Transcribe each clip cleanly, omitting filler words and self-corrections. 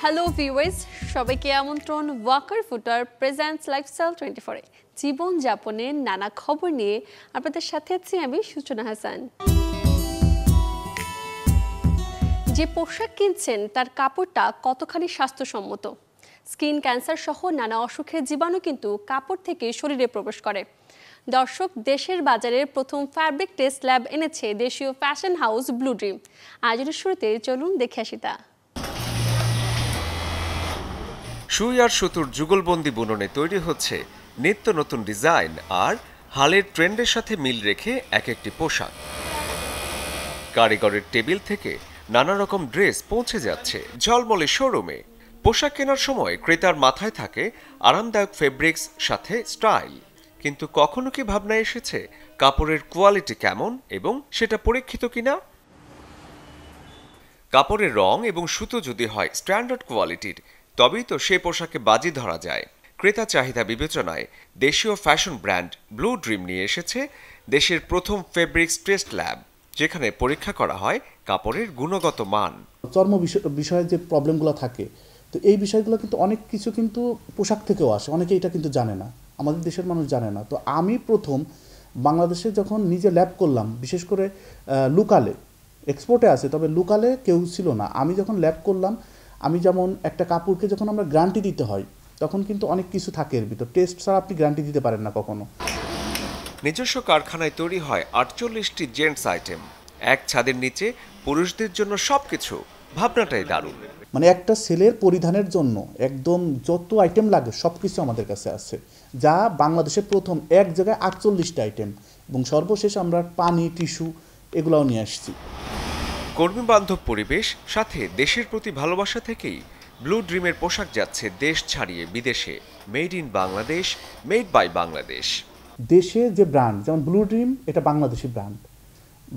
Hello viewers, সবাইকে আমন্ত্রণ ওয়াকার ফুটার presents lifestyle 24 এ জীবন যাপনের নানা খবর নিয়ে আপনাদের সাথে আছি আমি সূচনা হাসান। যে পোশাক কিনছেন তার কাপড়টা কতখানি স্বাস্থ্যসম্মত? স্কিন ক্যান্সার সহ নানা অসুখের জীবাণু কিন্তু কাপড় থেকে শরীরে প্রবেশ করে। দর্শক, দেশের বাজারে প্রথম ফ্যাব্রিক টেস্ট ল্যাব এনেছে দেশীয় ফ্যাশন হাউস ব্লু ড্রিম। আয়োজনের শুরুতে চলুন দেখে আসি তা। সুই আর সুতোর যুগলবন্দি বুননে তৈরি হচ্ছে নিত্য নতুন ডিজাইন আর হালের ট্রেন্ডের সাথে মিল রেখে এক একটি পোশাক। কারিগরের টেবিল থেকে নানা রকম ড্রেস পৌঁছে যাচ্ছে ঝলমলে শোরুমে। পোশাক কেনার সময় ক্রেতার মাথায় থাকে আরামদায়ক ফেব্রিক্স সাথে স্টাইল, কিন্তু কখনো কি ভাবনা এসেছে কাপড়ের কোয়ালিটি কেমন এবং সেটা পরীক্ষিত কিনা? কাপড়ের রং এবং সুতো যদি হয় স্ট্যান্ডার্ড কোয়ালিটির, তবেই তো সে পোশাকে বাজি ধরা যায়। ক্রেতা চাহিদা বিবেচনায় দেশীয় ফ্যাশন ব্র্যান্ড ব্লু ড্রিম নিয়ে এসেছে দেশের প্রথম ফেব্রিক্স টেস্ট ল্যাব, যেখানে পরীক্ষা করা হয় কাপড়ের গুণগত মান। চর্ম বিষয়ে যে প্রবলেমগুলো থাকে, তো এই বিষয়গুলো কিন্তু অনেক কিছু কিন্তু পোশাক থেকেও আসে, অনেকে এটা কিন্তু জানে না, আমাদের দেশের মানুষ জানে না। তো আমি প্রথম বাংলাদেশে যখন নিজে ল্যাব করলাম, বিশেষ করে লোকালে, এক্সপোর্টে আছে তবে লোকালে কেউ ছিল না, আমি যখন ল্যাব করলাম, আমি যেমন একটা কাপড়কে যখন আমরা গ্যারান্টি দিতে হয় তখন কিন্তু অনেক কিছু থাকে এর ভিতর, টেস্ট ছাড়া আপনি গ্যারান্টি দিতে পারেন না কখনো। নিজস্ব কারখানায় তৈরি হয় 48টি জেন্টস আইটেম, এক ছাদের নিচে পুরুষদের জন্য সবকিছু। ভাবনাটাই দারুণ। মানে একটা ছেলের পরিধানের জন্য একদম যত আইটেম লাগে সব কিছু আমাদের কাছে আছে, যা বাংলাদেশে প্রথম এক জায়গায় 48টা আইটেম, এবং সর্বশেষ আমরা পানি, টিস্যু এগুলাও নিয়ে আসছি। কর্মী বান্ধব পরিবেশ সাথে দেশের প্রতি ভালোবাসা থেকেই ব্লু ড্রিমের পোশাক যাচ্ছে দেশ ছাড়িয়ে বিদেশে। Made in Bangladesh, made by Bangladesh. দেশে যে ব্র্যান্ড, যেমন ব্লু ড্রিম, এটা বাংলাদেশি ব্র্যান্ড,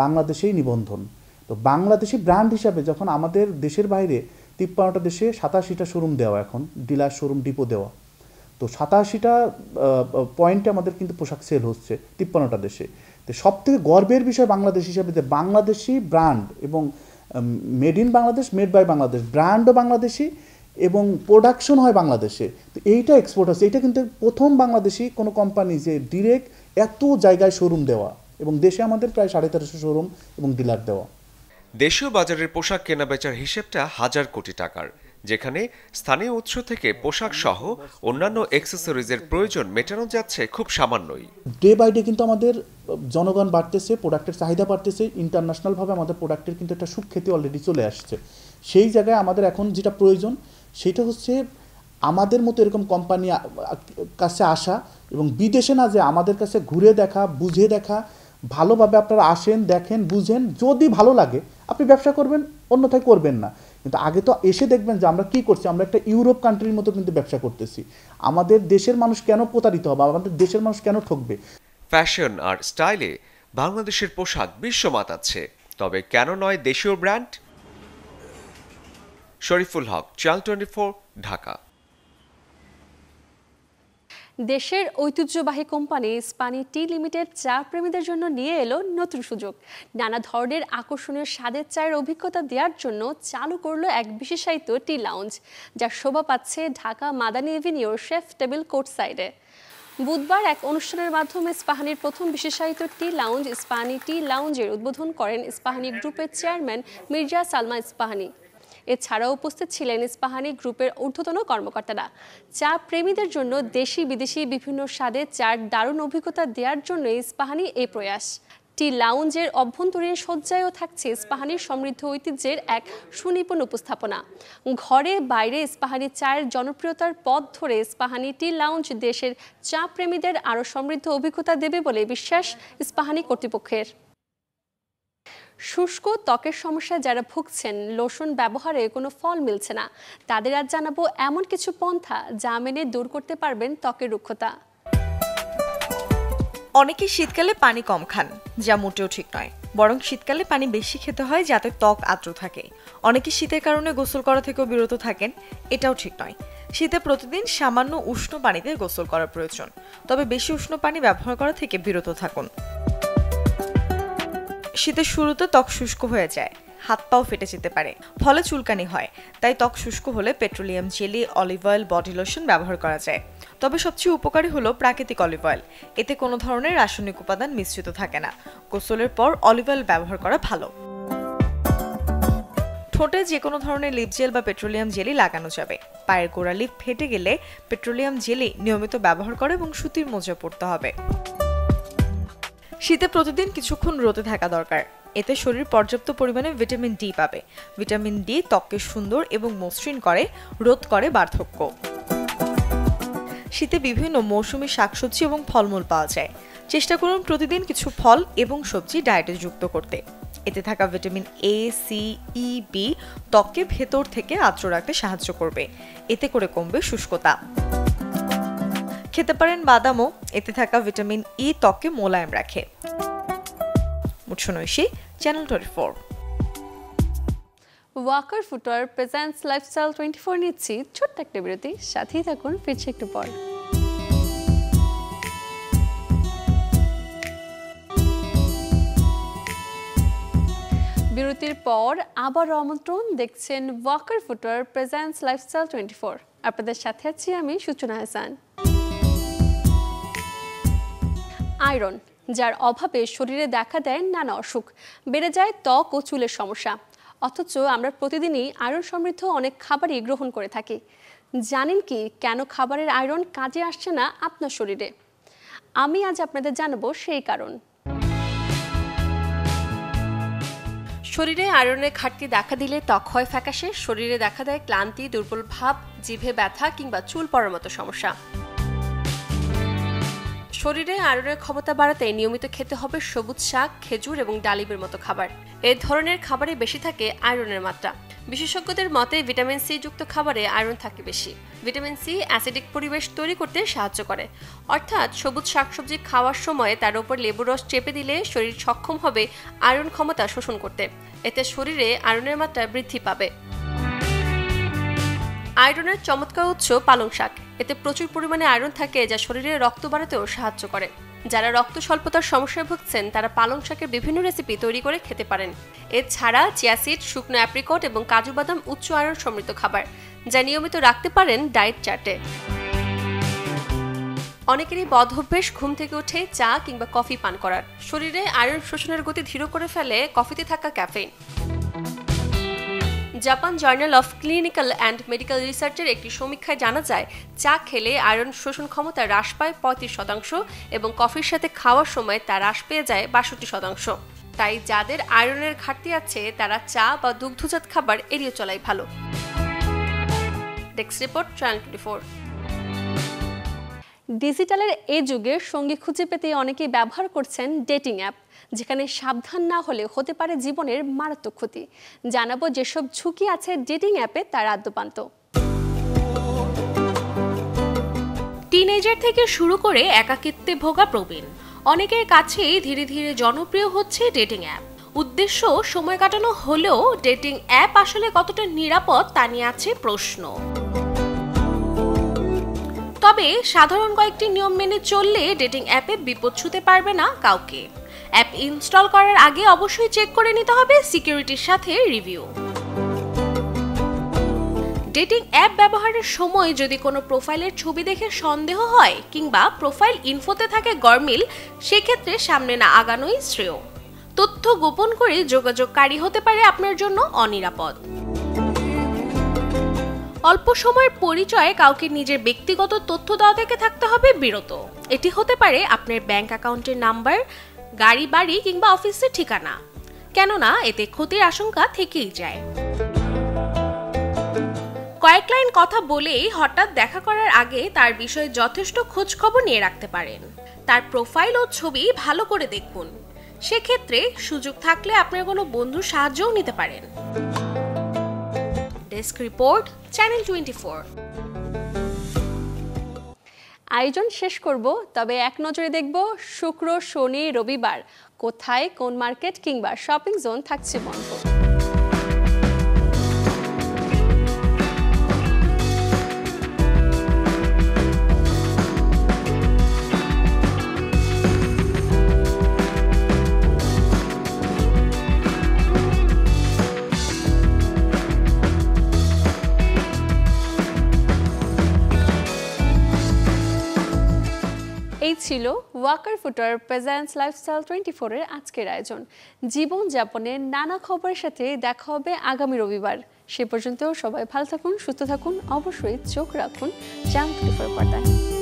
বাংলাদেশেই নিবন্ধন। তো বাংলাদেশি ব্র্যান্ড হিসাবে যখন আমাদের দেশের বাইরে 53টা দেশে 87টা শোরুম দেওয়া, এখন ডিলার শোরুম ডিপো দেওয়া, তো 87টা পয়েন্টে আমাদের কিন্তু পোশাক সেল হচ্ছে 53টা দেশে। তো সবথেকে গর্বের বিষয় বাংলাদেশ হিসাবে যে বাংলাদেশি ব্র্যান্ড এবং made in Bangladesh, made by Bangladesh, ব্র্যান্ডও বাংলাদেশি এবং প্রোডাকশন হয় বাংলাদেশে। তো এইটা এক্সপোর্ট হচ্ছে, এটা কিন্তু প্রথম বাংলাদেশি কোনো কোম্পানি যে ডিরেক্ট এত জায়গায় শোরুম দেওয়া, এবং দেশে আমাদের প্রায় 1350 শোরুম এবং ডিলার দেওয়া। দেশীয় বাজারের পোশাক কেনাবেচার হিসেবটা হাজার কোটি টাকার, যেখানে স্থানীয় উৎস থেকে পোশাক সহ অন্যান্য অ্যাক্সেসরিজের প্রয়োজন মেটানো যাচ্ছে খুব সামান্যই। ডে বাই ডে কিন্তু আমাদের জনগণ বাড়তেছে, প্রোডাক্টের চাহিদা বাড়তেছে, ইন্টারন্যাশনালভাবে আমাদের প্রোডাক্টের কিন্তু একটা সুখ্যাতি অলরেডি চলে আসছে। সেই জায়গায় আমাদের এখন যেটা প্রয়োজন সেটা হচ্ছে আমাদের মতো এরকম কোম্পানি কাছে আসা, এবং বিদেশে না যে আমাদের কাছে ঘুরে দেখা, বুঝে দেখা, ভালোভাবে আপনারা আসেন, দেখেন, বুঝেন, যদি ভালো লাগে আপনি ব্যবসা করবেন, অন্যথায় করবেন না। কিন্তু আগে তো এসে দেখবেন যে আমরা কী করছি, আমরা একটা ইউরোপ কান্ট্রির মতো কিন্তু ব্যবসা করতেছি। আমাদের দেশের মানুষ কেন প্রতারিত হবে, আমাদের দেশের মানুষ কেন ঠকবে? ফ্যাশন আর স্টাইলে বাংলাদেশের পোশাক বিশ্ব মাতাচ্ছে, তবে কেন নয় দেশীয় ব্র্যান্ড? শরীফুল হক, চ্যানেল 24, ঢাকা। দেশের ঐতিহ্যবাহী কোম্পানি স্পানি টি লিমিটেড চা প্রেমীদের জন্য নিয়ে এলো নতুন সুযোগ। নানা ধরনের আকর্ষণীয় স্বাদের চায়ের অভিজ্ঞতা দেওয়ার জন্য চালু করলো এক বিশেষায়িত টি লাউঞ্জ, যা শোভা পাচ্ছে ঢাকা মাদানী এভিনিউর শেফ টেবিল কোর্ট সাইডে। বুধবার এক অনুষ্ঠানের মাধ্যমে ইস্পাহানির প্রথম বিশেষায়িত টি লাউঞ্জ ইস্পাহানি টি লাউঞ্জের উদ্বোধন করেন ইস্পাহানি গ্রুপের চেয়ারম্যান মির্জা সালমা ইস্পাহানি। এছাড়াও উপস্থিত ছিলেন ইস্পাহানি গ্রুপের ঊর্ধ্বতন কর্মকর্তারা। চা প্রেমীদের জন্য দেশি বিদেশি বিভিন্ন স্বাদের চার দারুণ অভিজ্ঞতা দেওয়ার জন্য ইস্পাহানি এই প্রয়াস। টি লাউঞ্জের অভ্যন্তরীণ সজ্জায়ও থাকছে ইস্পাহানির সমৃদ্ধ ঐতিহ্যের এক সুনিপুণ উপস্থাপনা। ঘরে বাইরে ইস্পাহানি চায়ের জনপ্রিয়তার পথ ধরে ইস্পাহানি টি লাউঞ্জ দেশের চা প্রেমীদের আরও সমৃদ্ধ অভিজ্ঞতা দেবে বলে বিশ্বাস ইস্পাহানি কর্তৃপক্ষের। শুষ্ক ত্বকের সমস্যায় যারা ভুগছেন, লোশন ব্যবহারে কোনো ফল মিলছে না, তাদের আজ জানাবো এমন কিছু পন্থা যা মেনে দূর করতে পারবেন ত্বকের রুক্ষতা। অনেকে শীতকালে পানি কম খান, যা মোটেও ঠিক নয়, বরং শীতকালে পানি বেশি খেতে হয় যাতে ত্বক আর্দ্র থাকে। অনেকে শীতের কারণে গোসল করা থেকেও বিরত থাকেন, এটাও ঠিক নয়। শীতে প্রতিদিন সামান্য উষ্ণ পানিতে গোসল করা প্রয়োজন, তবে বেশি উষ্ণ পানি ব্যবহার করা থেকে বিরত থাকুন। শীতের শুরুতে ত্বক শুষ্ক হয়ে যায়, হাত পাও ফেটে যেতে পারে, ফলে চুলকানি হয়। তাই ত্বক শুষ্ক হলে petroleum jelly, olive oil, body lotion ব্যবহার করা যায়। তবে সবচেয়ে উপকারী হলো প্রাকৃতিক অলিভ অয়েল। এতে কোনো ধরনের রাসায়নিক উপাদান মিশ্রিত থাকে না। গোসলের পর অলিভ অয়েল ব্যবহার করা ভালো। ঠোঁটে যে কোনো ধরনের লিপ জেল বা পেট্রোলিয়াম জেলি লাগানো যাবে। পায়ের গোড়া লিপ ফেটে গেলে পেট্রোলিয়াম জেলি নিয়মিত ব্যবহার করে এবং সুতির মোজা পরতে হবে। শীতে প্রতিদিন কিছুক্ষণ রোদে থাকা দরকার। এতে শরীর পর্যাপ্ত পরিমাণে ভিটামিন ডি পাবে। ভিটামিন ডি ত্বককে সুন্দর এবং মসৃণ করে, রোধ করে বার্ধক্য। শীতে বিভিন্ন মৌসুমী শাকসবজি এবং ফলমূল পাওয়া যায়। চেষ্টা করুন প্রতিদিন কিছু ফল এবং সবজি ডায়েটে যুক্ত করতে। এতে থাকা vitamin A, C, E, B ত্বককে ভেতর থেকে আর্দ্র রাখতে সাহায্য করবে। এতে করে কমবে শুষ্কতা। খেতে পারেন বাদামও। এতে থাকা ভিটামিন ই ত্বককে মোলায়েম রাখে। মুৎসনৈশী, channel 24। Walker footwear presents lifestyle 24 নিচ্ছি ছোট্ট একটা বিরতি, সাথেই থাকুন, ফিরছি একটু পর। বিরতির পর আবার আমন্ত্রণ, দেখছেন ওয়াকার ফুটওয়্যার প্রেজেন্টস লাইফস্টাইল 24। আপনাদের সাথে আছি আমি সূচনা হাসান। আয়রন, যার অভাবে শরীরে দেখা দেয় নানা অসুখ, বেড়ে যায় ত্বক ও চুলের সমস্যা। অথচ আমরা প্রতিদিনই আয়রন সমৃদ্ধ অনেক খাবারই গ্রহণ করে থাকি। জানেন কি কেন খাবারের আয়রন কাজে আসছে না আপনার শরীরে? আমি আজ আপনাদের জানাবো সেই কারণ। শরীরে আয়রনের ঘাটতি দেখা দিলে ত্বক হয় ফ্যাকাশে, শরীরে দেখা দেয় ক্লান্তি, দুর্বল ভাব, জিভে ব্যথা কিংবা চুল পড়ার মতো সমস্যা। শরীরে আয়রনের ক্ষমতা বাড়াতে নিয়মিত খেতে হবে সবুজ শাক, খেজুর এবং ডালিমের মতো খাবার। এই ধরনের খাবারে বেশি থাকে আয়রনের মাত্রা। বিশেষজ্ঞদের মতে ভিটামিন সি যুক্ত খাবারে আয়রন থাকে বেশি। ভিটামিন সি অ্যাসিডিক পরিবেশ তৈরি করতে সাহায্য করে, অর্থাৎ সবুজ শাকসবজি খাওয়ার সময় তার উপর লেবুর রস চেপে দিলে শরীর সক্ষম হবে আয়রন ক্ষমতা শোষণ করতে। এতে শরীরে আয়রনের মাত্রা বৃদ্ধি পাবে। আয়রনের চমৎকার উৎস পালং শাক। এতে প্রচুর পরিমাণে আয়রন থাকে, যা শরীরে রক্ত বাড়াতেও সাহায্য করে। যারা রক্ত স্বল্পতার সমস্যায় ভুগছেন তারা পালং শাকের বিভিন্ন রেসিপি তৈরি করে খেতে পারেন। এছাড়া চিয়া সিড, শুকনো অ্যাপ্রিকট এবং কাজু বাদাম উচ্চ আয়রন সমৃদ্ধ খাবার, যা নিয়মিত রাখতে পারেন ডায়েট চার্টে। অনেকেরই বদ অভ্যেস ঘুম থেকে উঠে চা কিংবা কফি পান করার। শরীরে আয়রন শোষণের গতি ধীর করে ফেলে কফিতে থাকা caffeine. Japan journal of clinical and medical রিসার্চের একটি সমীক্ষায় জানা যায়, চা খেলে আয়রন শোষণ ক্ষমতা হ্রাস পায় 35% এবং কফির সাথে খাওয়ার সময় তা হ্রাস পেয়ে যায় 62%। তাই যাদের আয়রনের ঘাটতি আছে তারা চা বা দুগ্ধজাত খাবার এড়িয়ে চলাই ভালো। Desk report, channel 24। ডিজিটালের এই যুগে সঙ্গী খুঁজে পেতে অনেকেই ব্যবহার করছেন ডেটিং অ্যাপ, যেখানে সাবধান না হলে হতে পারে জীবনের মারাত্মক ক্ষতি। জানাবো যেসব ঝুঁকি আছে ডেটিং অ্যাপে, তার আদ্যপান্ত। টিনেজার থেকে শুরু করে একাকিত্বে ভোগা প্রবীণ অনেকের কাছেই ধীরে ধীরে জনপ্রিয় হচ্ছে ডেটিং অ্যাপ। উদ্দেশ্য সময় কাটানো হলেও ডেটিং অ্যাপ আসলে কতটা নিরাপদ তা নিয়ে আছে প্রশ্ন। তবে সাধারণ কয়েকটি নিয়ম মেনে চললে ডেটিং অ্যাপে বিপদ ছুঁতে পারবে না কাউকে। অ্যাপ ইনস্টল করার আগে অবশ্যই চেক করে নিতে হবে সিকিউরিটির সাথে রিভিউ। ডেটিং অ্যাপ ব্যবহারের সময় যদি কোনো প্রোফাইলের ছবি দেখে সন্দেহ হয় কিংবা প্রোফাইল ইনফোতে থাকে গরমিল, সেক্ষেত্রে সামনে না আগানোই শ্রেয়। তথ্য গোপন করে যোগাযোগকারী হতে পারে আপনার জন্য অনিরাপদ। অল্প সময়ের পরিচয়ে কাউকে নিজের ব্যক্তিগত তথ্য দেওয়া থেকে থাকতে হবে বিরত। এটি হতে পারে আপনার ব্যাংক অ্যাকাউন্টের নাম্বার, গাড়ি, বাড়ি কিংবা অফিসের ঠিকানা, কেননা এতে ক্ষতির আশঙ্কা থেকেই যায়। কয়েক লাইন কথা বলেই হঠাৎ দেখা করার আগে তার বিষয়ে যথেষ্ট খোঁজ খবর নিয়ে রাখতে পারেন। তার প্রোফাইল ও ছবি ভালো করে দেখুন। সেক্ষেত্রে সুযোগ থাকলে আপনার কোনো বন্ধুর সাহায্যও নিতে পারেন। Desk report, channel 24। আয়োজন শেষ করব, তবে এক নজরে দেখব শুক্র, শনি, রবিবার কোথায় কোন মার্কেট কিংবা শপিং জোন থাকছে বন্ধ। ছিল ওয়াকার ফুটার প্রেজেন্স লাইফস্টাইল 24 এর আজকের আয়োজন। জীবনযাপনের নানা খবরের সাথে দেখা হবে আগামী রবিবার। সে পর্যন্ত সবাই ভালো থাকুন, সুস্থ থাকুন, অবশ্যই চোখ রাখুন চ্যানেল 24 পর্দায়।